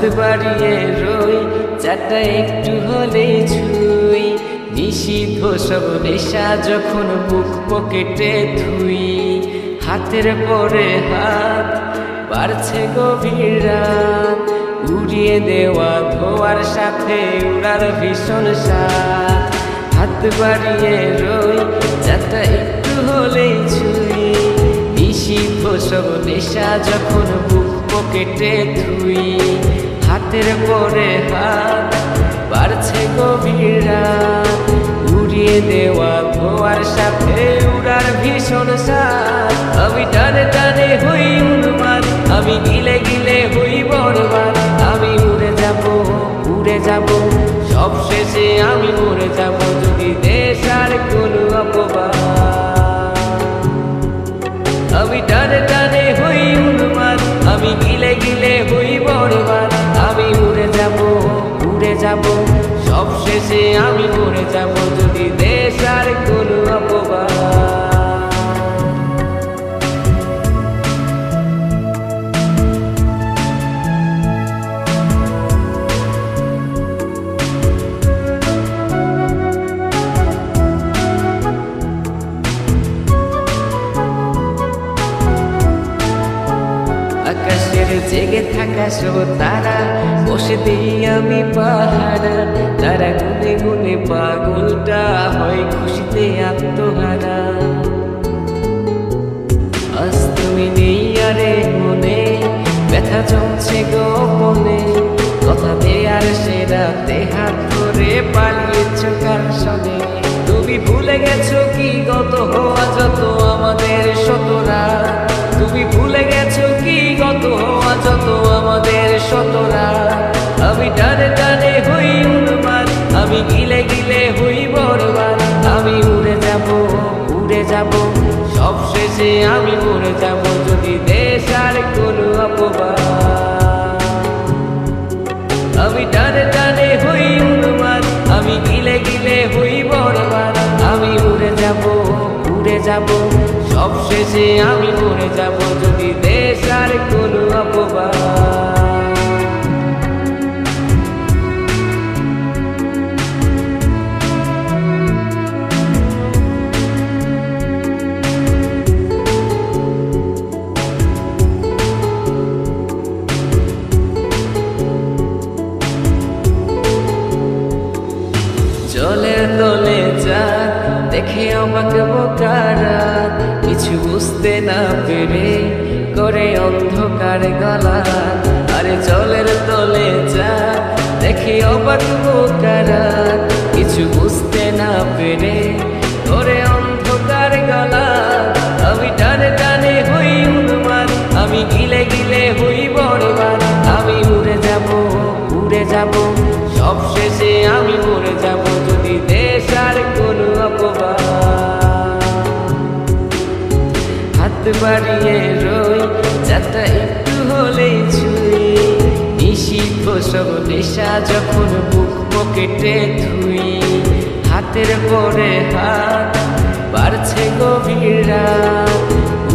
হাত বাড়িয়ে রই চাটা একটু হলে ছুই, নিষিদ্ধ সব নেশা যখন বুক পকেটে থুই। হাতের পরে হাত বাড়ছে গভীর রাত, উড়িয়ে দেওয়া ধোয়ার সাথে উড়ার ভীষণ স্বাদ। হাত বাড়িয়ে রই চাটা একটু হলেই ছুই, নিষিদ্ধ সব নেশা যখন বুক পকেটে থুই। হাতের পরে হাত বাড়ছে গভীর রাত, উড়িয়ে দেওয়া ধোয়ার সাথে উড়ার ভীষণ স্বাদ। আমি টানে টানে হই উন্মাদ, আমি গিলে গিলে হই বরবাদ। আমি উড়ে যাব সব শেষে আমি মরে যাব, যদি দেশ আর কোনো অপবাদ। আমি টানে টানে হই উন্মাদ, আমি গিলে গিলে হই বরবাদ। আমি উড়ে যাব সব শেষে আমি মরে যাব, যদি দেশ আর কোনো অপবাদ। আকাশের জেগে থাকা সব তারা বসে দিই আমি পাহারা, তারা গুনে গুনে পাগলটা হয় খুশিতে আত্মহারা। আজ তুমি নেই আরে মনে, ব্যথা জমছে গোপনে, কথা দেয়ার সে রাতে হাত ধরে পালিয়েছ কার সনে। তুমি ভুলে গেছো কি গত হওয়া যত আমাদের শতরা, তুমি ভুলে গেছো কি গত হওয়া যত আমাদের শতরা। আমি টানে টানে হই উন্মাদ, আমি গিলে গিলে হই বরবাদ। আমি উড়ে যাব সব শেষে আমি মরে যাব, যদি দেশ আর কোনো অপবাদ। আমি টানে টানে হই উন্মাদ, আমি গিলে গিলে হই বরবাদ। আমি উড়ে যাব সব শেষে আমি মরে যাব, যদি দেশ আর কোনো অপবাদ। জলের তলে চাঁদ দেখে অবাক বোকারা, কিছু বুঝতে না পেরে করে অন্ধকার গলা। আরে জলের তলে চাঁদ দেখে অবাক বোকারা, কিছু বুঝতে না পেরে করে অন্ধকার গলা। আমি টানে টানে হই উন্মাদ, আমি গিলে গিলে হই বরবাদ। আমি উড়ে যাব সব শেষে আমি মরে যাব, যদি দেশ আর কোনো অপবাদ। হাত বাড়িয়ে রই চাটা একটু হলেই ছুই, নিষিদ্ধ সব নেশা যখন বুক পকেটে থুই। হাতের পরে হাত বাড়ছে গভীর রাত,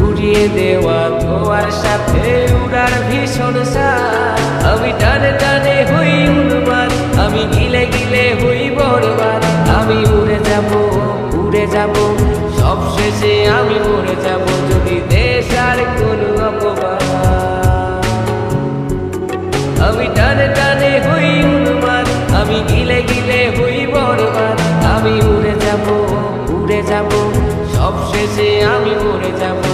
উড়িয়ে দেওয়া ধোয়ার সাথে উড়ার ভীষণ স্বাদ। আমি টানে টানে হই উন্মাদ, আমি গিলে গিলে হই বরবাদ। আমি উড়ে যাব সব শেষে আমি মরে যাব, যদি দেশ আর কোনো অপবাদ। আমি টানে টানে হই উন্মাদ, আমি গিলে গিলে হই বরবাদ। আমি উড়ে যাব সব শেষে আমি মরে যাব,